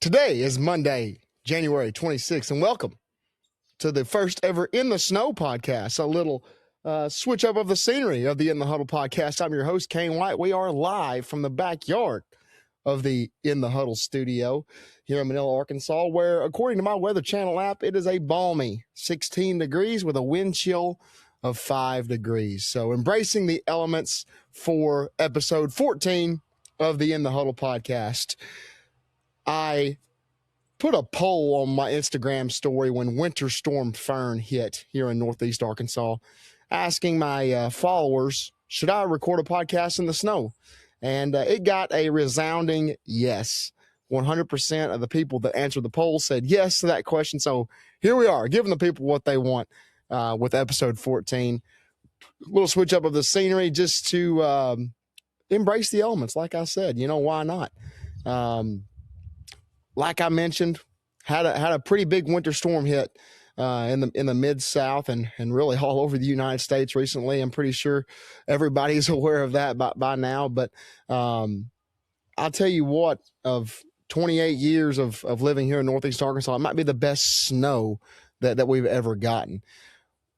Today is Monday, January 26th, and welcome to the first ever In the Snow podcast, a little switch up of the scenery of the In the Huddle podcast. I'm your host, Cain White. We are live from the backyard of the In the Huddle studio here in Manila, Arkansas, where, according to my Weather Channel app, it is a balmy 16 degrees with a wind chill of 5 degrees. So embracing the elements for episode 14 of the In the Huddle podcast. I put a poll on my Instagram story when Winter Storm Fern hit here in Northeast Arkansas, asking my followers, should I record a podcast in the snow? And it got a resounding yes. 100% of the people that answered the poll said yes to that question. So here we are, giving the people what they want with episode 14. A little switch up of the scenery just to embrace the elements. Like I said, why not? Like I mentioned, had a pretty big winter storm hit in the Mid-South and really all over the United States recently. I'm pretty sure everybody's aware of that by now. But I'll tell you what, of 28 years of living here in Northeast Arkansas, it might be the best snow that we've ever gotten.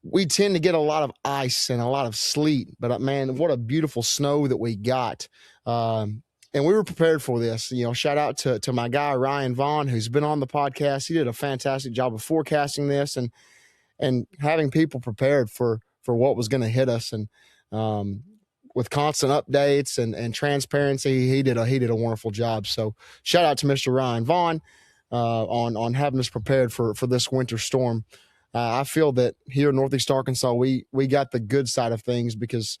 We tend to get a lot of ice and a lot of sleet, but man, what a beautiful snow that we got. And we were prepared for this. Shout out to my guy, Ryan Vaughn, who's been on the podcast. He did a fantastic job of forecasting this and having people prepared for what was going to hit us. And with constant updates and transparency, he did a wonderful job. So shout out to Mr. Ryan Vaughn on having us prepared for this winter storm. I feel that here in Northeast Arkansas, we got the good side of things because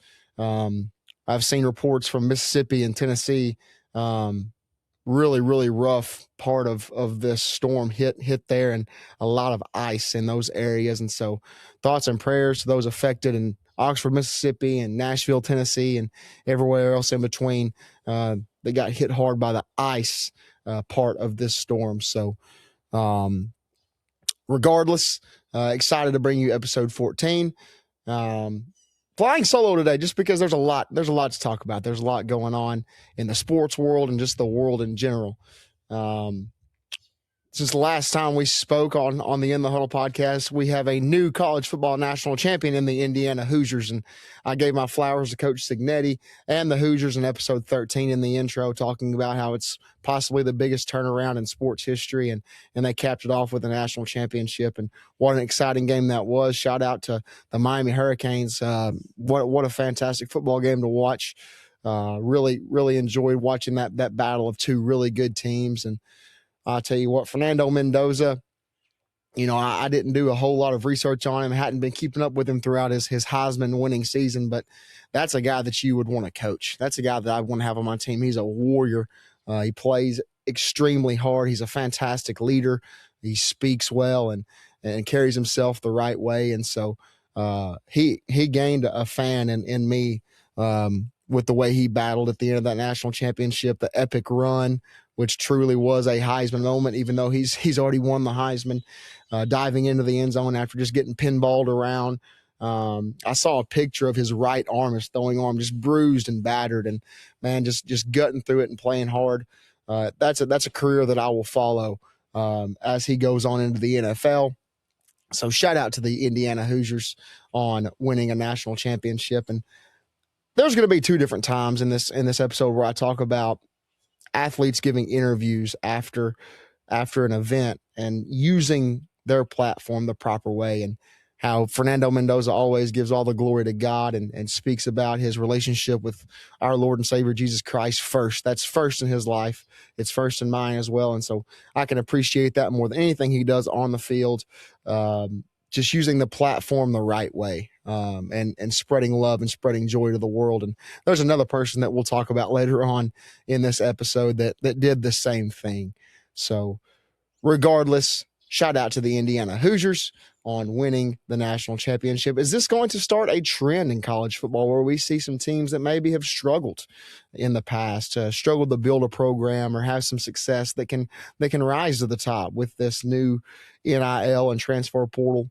I've seen reports from Mississippi and Tennessee, really, really rough part of this storm hit there, and a lot of ice in those areas. And so thoughts and prayers to those affected in Oxford, Mississippi, and Nashville, Tennessee, and everywhere else in between. They got hit hard by the ice part of this storm. So regardless, excited to bring you episode 14. Flying solo today just because there's a lot to talk about. There's a lot going on in the sports world and just the world in general. Since the last time we spoke on the In the Huddle podcast, we have a new college football national champion in the Indiana Hoosiers, and I gave my flowers to Coach Signetti and the Hoosiers in episode 13 in the intro, talking about how it's possibly the biggest turnaround in sports history, and they capped it off with a national championship, and what an exciting game that was. Shout out to the Miami Hurricanes. What a fantastic football game to watch. Really, really enjoyed watching that battle of two really good teams. And I'll tell you what, Fernando Mendoza, I didn't do a whole lot of research on him. Hadn't been keeping up with him throughout his Heisman winning season, but that's a guy that you would want to coach. That's a guy that I want to have on my team. He's a warrior. He plays extremely hard. He's a fantastic leader. He speaks well and carries himself the right way. And so he gained a fan in me with the way he battled at the end of that national championship, the epic run, which truly was a Heisman moment, even though he's already won the Heisman, diving into the end zone after just getting pinballed around. I saw a picture of his right arm, his throwing arm, just bruised and battered, and man, just gutting through it and playing hard. That's a career that I will follow as he goes on into the NFL. So shout out to the Indiana Hoosiers on winning a national championship. And there's going to be two different times in this episode where I talk about athletes giving interviews after an event and using their platform the proper way, and how Fernando Mendoza always gives all the glory to God and speaks about his relationship with our Lord and Savior Jesus Christ first. That's first in his life. It's first in mine as well. And so I can appreciate that more than anything he does on the field. Just using the platform the right way, and spreading love and spreading joy to the world. And there's another person that we'll talk about later on in this episode that did the same thing. So regardless, shout out to the Indiana Hoosiers on winning the national championship. Is this going to start a trend in college football where we see some teams that maybe have struggled in the past, struggled to build a program or have some success that can rise to the top with this new NIL and transfer portal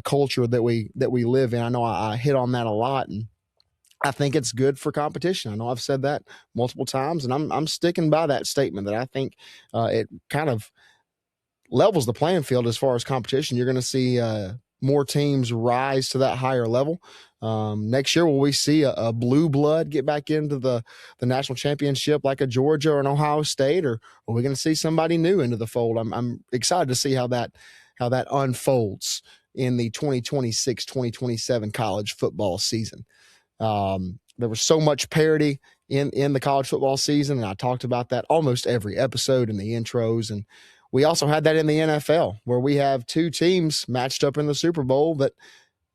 culture that we live in? I know I hit on that a lot, and I think it's good for competition. I know I've said that multiple times, and I'm sticking by that statement that I think it kind of levels the playing field as far as competition. You're going to see more teams rise to that higher level. Next year, will we see a blue blood get back into the national championship like a Georgia or an Ohio State, or are we going to see somebody new into the fold? I'm excited to see how that unfolds in the 2026-2027 college football season. There was so much parity in the college football season, and I talked about that almost every episode in the intros. And we also had that in the NFL, where we have two teams matched up in the Super Bowl that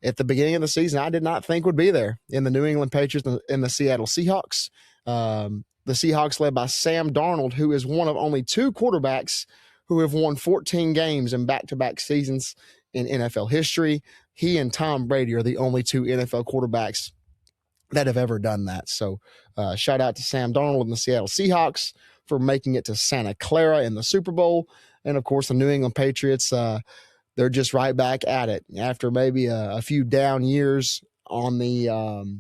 at the beginning of the season I did not think would be there, in the New England Patriots and the Seattle Seahawks. The Seahawks led by Sam Darnold, who is one of only two quarterbacks who have won 14 games in back-to-back seasons in NFL history. He and Tom Brady are the only two NFL quarterbacks that have ever done that. So shout out to Sam Darnold and the Seattle Seahawks for making it to Santa Clara in the Super Bowl. And of course, the New England Patriots, they're just right back at it after maybe a few down years on the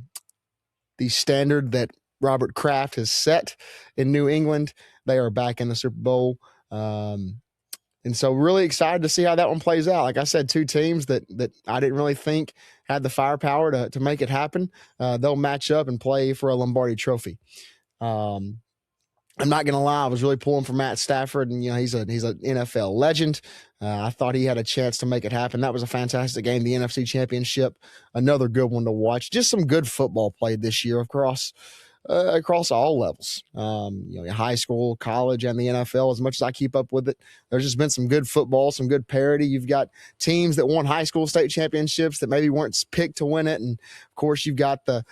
standard that Robert Kraft has set in New England. They are back in the Super Bowl. And so really excited to see how that one plays out. Like I said, two teams that I didn't really think had the firepower to make it happen. They'll match up and play for a Lombardi trophy. I'm not going to lie, I was really pulling for Matt Stafford, and he's an NFL legend. I thought he had a chance to make it happen. That was a fantastic game, the NFC Championship, another good one to watch. Just some good football played this year across all levels, high school, college, and the NFL. As much as I keep up with it, there's just been some good football, some good parity. You've got teams that won high school state championships that maybe weren't picked to win it, and of course you've got the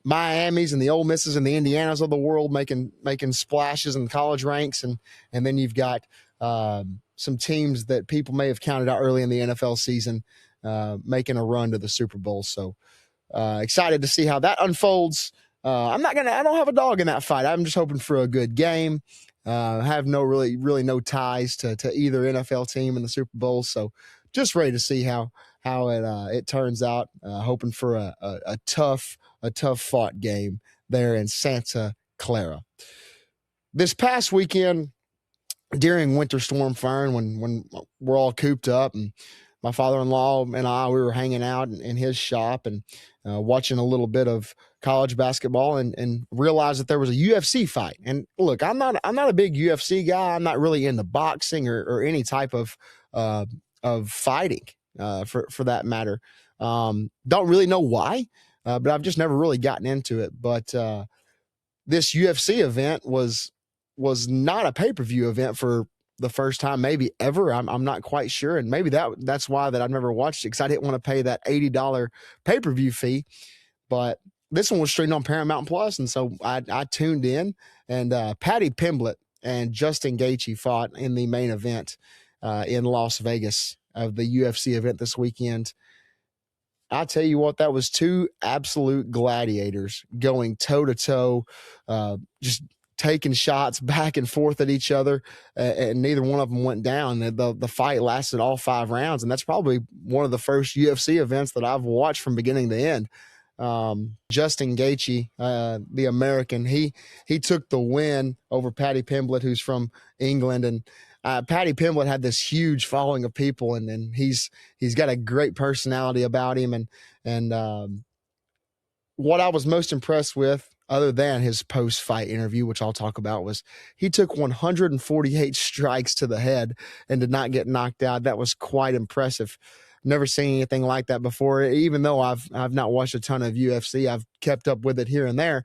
Miamis and the Ole Misses and the Indianas of the world making splashes in college ranks, and then you've got some teams that people may have counted out early in the NFL season making a run to the Super Bowl. So excited to see how that unfolds. I don't have a dog in that fight. I'm just hoping for a good game. I have really no ties to either NFL team in the Super Bowl. So just ready to see how it turns out. Hoping for a tough fought game there in Santa Clara. This past weekend during Winter Storm Fern, when we're all cooped up, and my father-in-law and we were hanging out in his shop and watching a little bit of college basketball, and realized that there was a UFC fight. And look, I'm not a big UFC guy. I'm not really into boxing or any type of fighting for that matter. Don't really know why, but I've just never really gotten into it. But this UFC event was not a pay-per-view event for the first time maybe ever. I'm not quite sure, and maybe that's why that I've never watched it, because I didn't want to pay that $80 pay-per-view fee. But this one was streamed on Paramount Plus, and so I tuned in, and Paddy Pimblett and Justin Gaethje fought in the main event in Las Vegas of the UFC event this weekend. I tell you what, that was two absolute gladiators going toe-to-toe, just taking shots back and forth at each other, and neither one of them went down. The fight lasted all 5 rounds, and that's probably one of the first UFC events that I've watched from beginning to end. Justin Gaethje, the American, he took the win over Paddy Pimblett, who's from England, and Paddy Pimblett had this huge following of people, and he's got a great personality about him, and what I was most impressed with, other than his post-fight interview, which I'll talk about, was he took 148 strikes to the head and did not get knocked out. That was quite impressive. Never seen anything like that before. Even though I've not watched a ton of UFC, I've kept up with it here and there.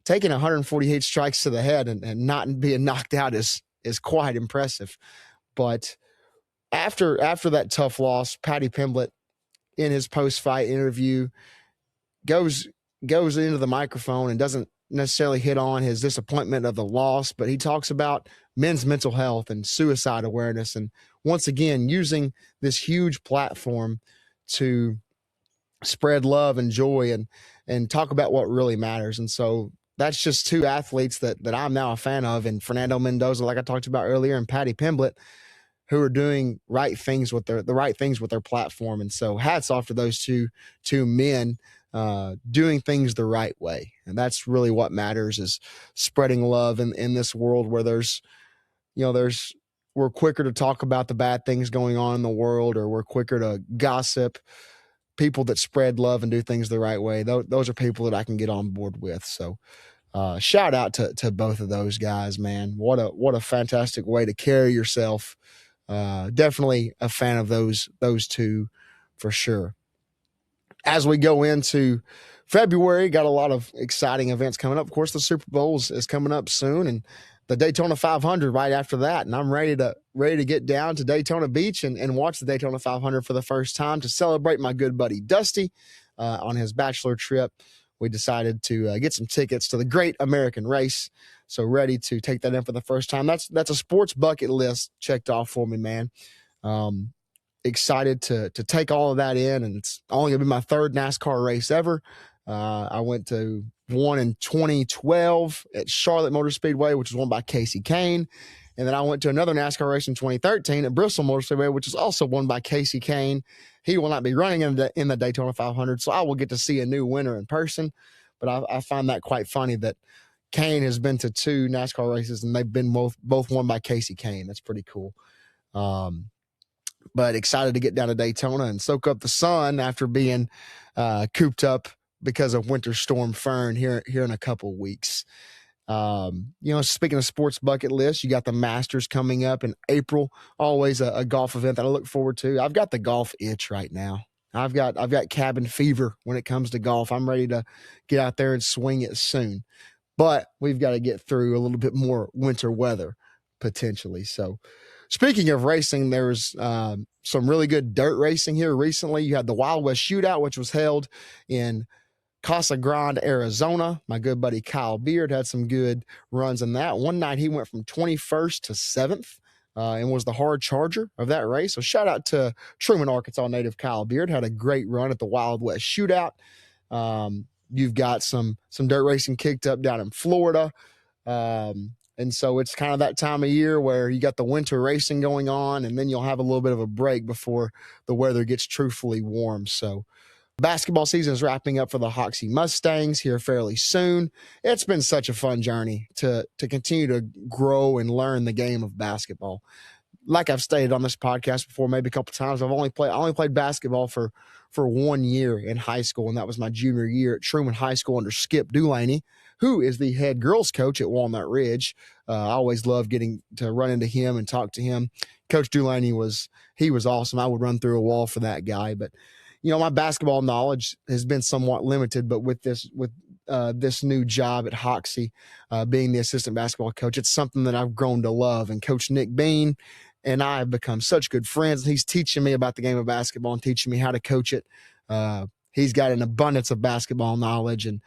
Taking 148 strikes to the head and not being knocked out is quite impressive. But after that tough loss, Paddy Pimblett, in his post-fight interview, goes into the microphone and doesn't necessarily hit on his disappointment of the loss, but he talks about men's mental health and suicide awareness, and once again using this huge platform to spread love and joy and talk about what really matters. And so that's just two athletes that I'm now a fan of, and Fernando Mendoza, like I talked about earlier, and Paddy Pimblett, who are doing the right things with their platform. And so hats off to those two men. doing things the right way. And that's really what matters, is spreading love in this world where we're quicker to talk about the bad things going on in the world, or we're quicker to gossip. People that spread love and do things the right way, those are people that I can get on board with. So shout out to both of those guys, man. What a fantastic way to carry yourself. Definitely a fan of those two for sure. As we go into February, got a lot of exciting events coming up. Of course, the Super Bowl is coming up soon, and the Daytona 500 right after that. And I'm ready to get down to Daytona Beach and watch the Daytona 500 for the first time to celebrate my good buddy Dusty on his bachelor trip. We decided to get some tickets to the Great American Race. So ready to take that in for the first time. That's a sports bucket list checked off for me, man. Excited to take all of that in, and it's only gonna be my third NASCAR race ever. I went to one in 2012 at Charlotte Motor Speedway, which was won by Casey Cain. And then I went to another NASCAR race in 2013 at Bristol Motor Speedway, which is also won by Casey Cain. He will not be running in the Daytona 500, so I will get to see a new winner in person. But I find that quite funny that Cain has been to two NASCAR races, and they've been both won by Casey Cain. That's pretty cool. But excited to get down to Daytona and soak up the sun after being cooped up because of Winter Storm Fern here in a couple weeks. Speaking of sports bucket list, you got the Masters coming up in April. Always a golf event that I look forward to. I've got the golf itch right now. I've got cabin fever when it comes to golf. I'm ready to get out there and swing it soon. But we've got to get through a little bit more winter weather potentially. So speaking of racing, there was some really good dirt racing here recently. You had the Wild West Shootout, which was held in Casa Grande, Arizona. My good buddy Kyle Beard had some good runs in that. One night he went from 21st to 7th and was the hard charger of that race. So shout out to Truman, Arkansas native Kyle Beard. Had a great run at the Wild West Shootout. You've got some dirt racing kicked up down in Florida. And so it's kind of that time of year where you got the winter racing going on, and then you'll have a little bit of a break before the weather gets truthfully warm. So basketball season is wrapping up for the Hoxie Mustangs here fairly soon. It's been such a fun journey to continue to grow and learn the game of basketball. Like I've stated on this podcast before, maybe a couple times, I only played basketball for 1 year in high school, and that was my junior year at Truman High School under Skip Dulaney, who is the head girls coach at Walnut Ridge. I always love getting to run into him and talk to him. Coach Dulaney was awesome. I would run through a wall for that guy. But my basketball knowledge has been somewhat limited. But with this new job at Hoxie, being the assistant basketball coach, it's something that I've grown to love. And Coach Nick Bean and I have become such good friends. He's teaching me about the game of basketball and teaching me how to coach it. He's got an abundance of basketball knowledge and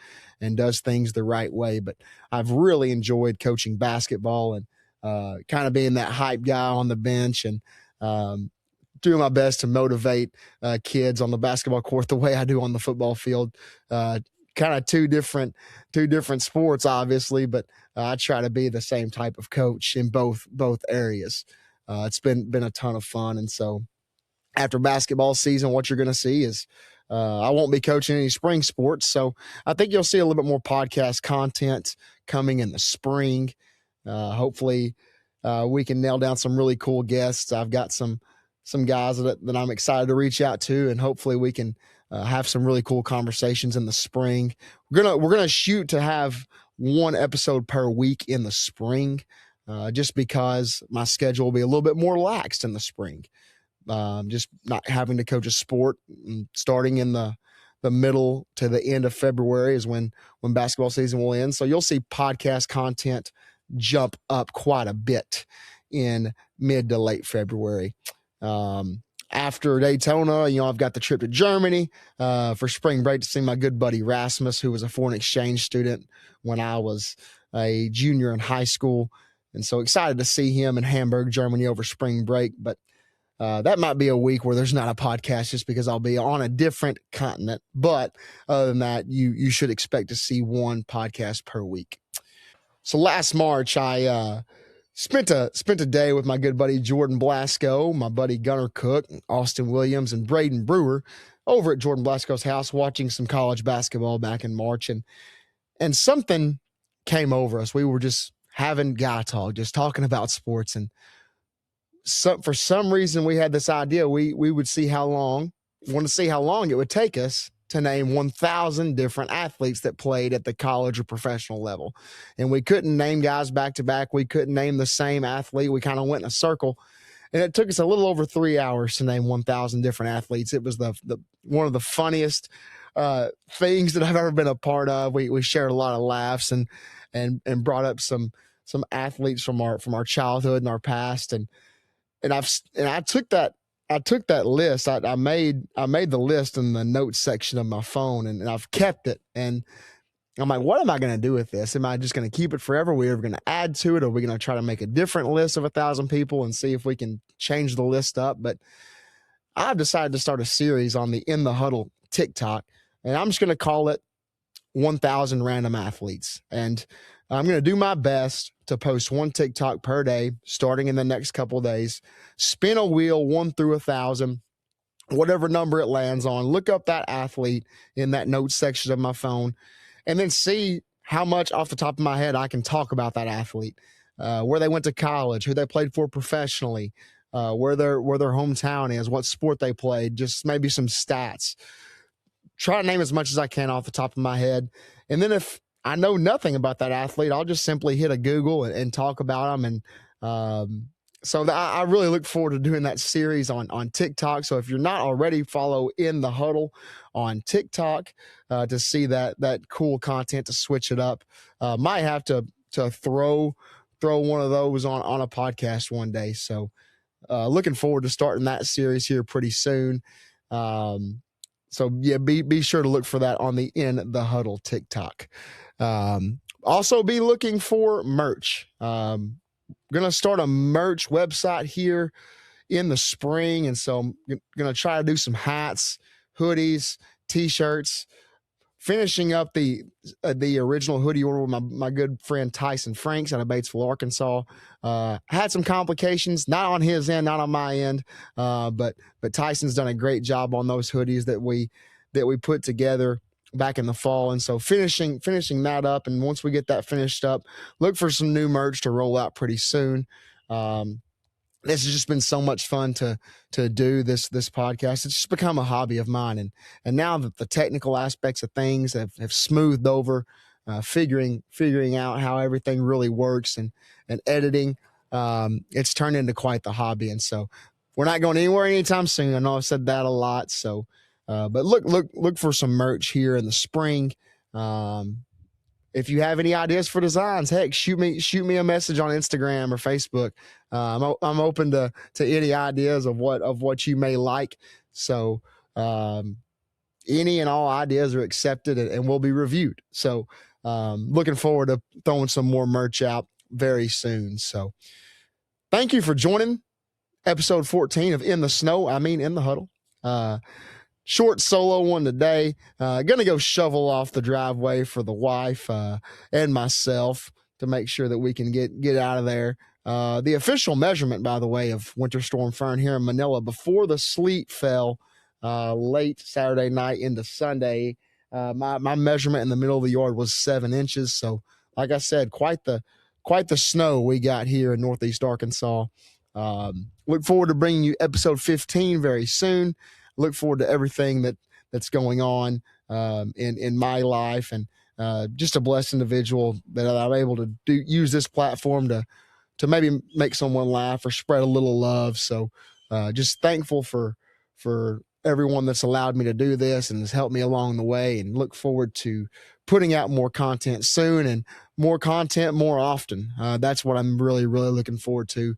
does things the right way. But I've really enjoyed coaching basketball and kind of being that hype guy on the bench and doing my best to motivate kids on the basketball court the way I do on the football field. Kind of two different sports, obviously, but I try to be the same type of coach in both areas. It's been a ton of fun. And so after basketball season, what you're going to see is I won't be coaching any spring sports. So I think you'll see a little bit more podcast content coming in the spring. Hopefully we can nail down some really cool guests. I've got some guys that I'm excited to reach out to, and hopefully we can have some really cool conversations in the spring. We're gonna shoot to have one episode per week in the spring, just because my schedule will be a little bit more laxed in the spring. Just not having to coach a sport. Starting in the middle to the end of February is when basketball season will end. So you'll see podcast content jump up quite a bit in mid to late February. After Daytona, I've got the trip to Germany for spring break to see my good buddy Rasmus, who was a foreign exchange student when I was a junior in high school. And so excited to see him in Hamburg, Germany over spring break. But that might be a week where there's not a podcast just because I'll be on a different continent. But other than that, you should expect to see one podcast per week. So last March, I Spent a day with my good buddy Jordan Blasco, my buddy Gunnar Cook, Austin Williams, and Braden Brewer over at Jordan Blasco's house watching some college basketball back in March. And something came over us. We were just having guy talk, just talking about sports. And for some reason, we had this idea we would want to see how long it would take us to name 1,000 different athletes that played at the college or professional level. And we couldn't name guys back to back. We couldn't name the same athlete. We kind of went in a circle. And it took us a little over 3 hours to name 1,000 different athletes. It was the one of the funniest things that I've ever been a part of. We shared a lot of laughs and brought up some athletes from our childhood and our past. And I took that list. I made the list in the notes section of my phone, and I've kept it. And I'm like, what am I going to do with this? Am I just going to keep it forever? Are we ever going to add to it? Or are we going to try to make a different list of 1,000 people and see if we can change the list up? But I've decided to start a series on the In the Huddle TikTok, and I'm just going to call it 1,000 Random Athletes. And I'm going to do my best to post one TikTok per day, starting in the next couple of days. Spin a wheel 1 through 1,000, whatever number it lands on. Look up that athlete in that notes section of my phone, and then see how much off the top of my head I can talk about that athlete, where they went to college, who they played for professionally, where their hometown is, what sport they played, just maybe some stats. Try to name as much as I can off the top of my head. And then if I know nothing about that athlete, I'll just simply hit a Google and talk about them. And so I really look forward to doing that series on TikTok. So if you're not already, follow In the Huddle on TikTok to see that cool content, to switch it up. Might have to throw one of those on a podcast one day. So looking forward to starting that series here pretty soon. So yeah, be sure to look for that on the In the Huddle TikTok. Also be looking for merch. Going to start a merch website here in the spring. And so I'm going to try to do some hats, hoodies, t-shirts, finishing up the original hoodie order with my good friend Tyson Franks out of Batesville, Arkansas. Had some complications, not on his end, not on my end, but Tyson's done a great job on those hoodies that we put together back in the fall. And so finishing that up. And once we get that finished up, look for some new merch to roll out pretty soon. This has just been so much fun to do this podcast. It's just become a hobby of mine. And now that the technical aspects of things have smoothed over, figuring out how everything really works and editing, it's turned into quite the hobby. And so we're not going anywhere anytime soon. I know I've said that a lot. So, but look for some merch here in the spring. If you have any ideas for designs, heck, shoot me a message on Instagram or Facebook. I'm open to any ideas of what you may like. So any and all ideas are accepted and will be reviewed. So looking forward to throwing some more merch out very soon. So thank you for joining episode 14 of In the Huddle. Short solo one today. Gonna go shovel off the driveway for the wife and myself to make sure that we can get out of there. The official measurement, by the way, of Winter Storm Fern here in Manila before the sleet fell late Saturday night into Sunday, my measurement in the middle of the yard was 7 inches. So, like I said, quite the snow we got here in Northeast Arkansas. Look forward to bringing you episode 15 very soon. Look forward to everything that's going on in my life, and just a blessed individual that I'm able to use this platform to maybe make someone laugh or spread a little love. So just thankful for everyone that's allowed me to do this and has helped me along the way, and look forward to putting out more content soon and more content more often. That's what I'm really, really looking forward to.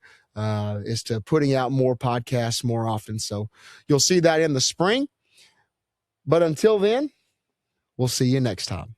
Is to putting out more podcasts more often. So you'll see that in the spring. But until then, we'll see you next time.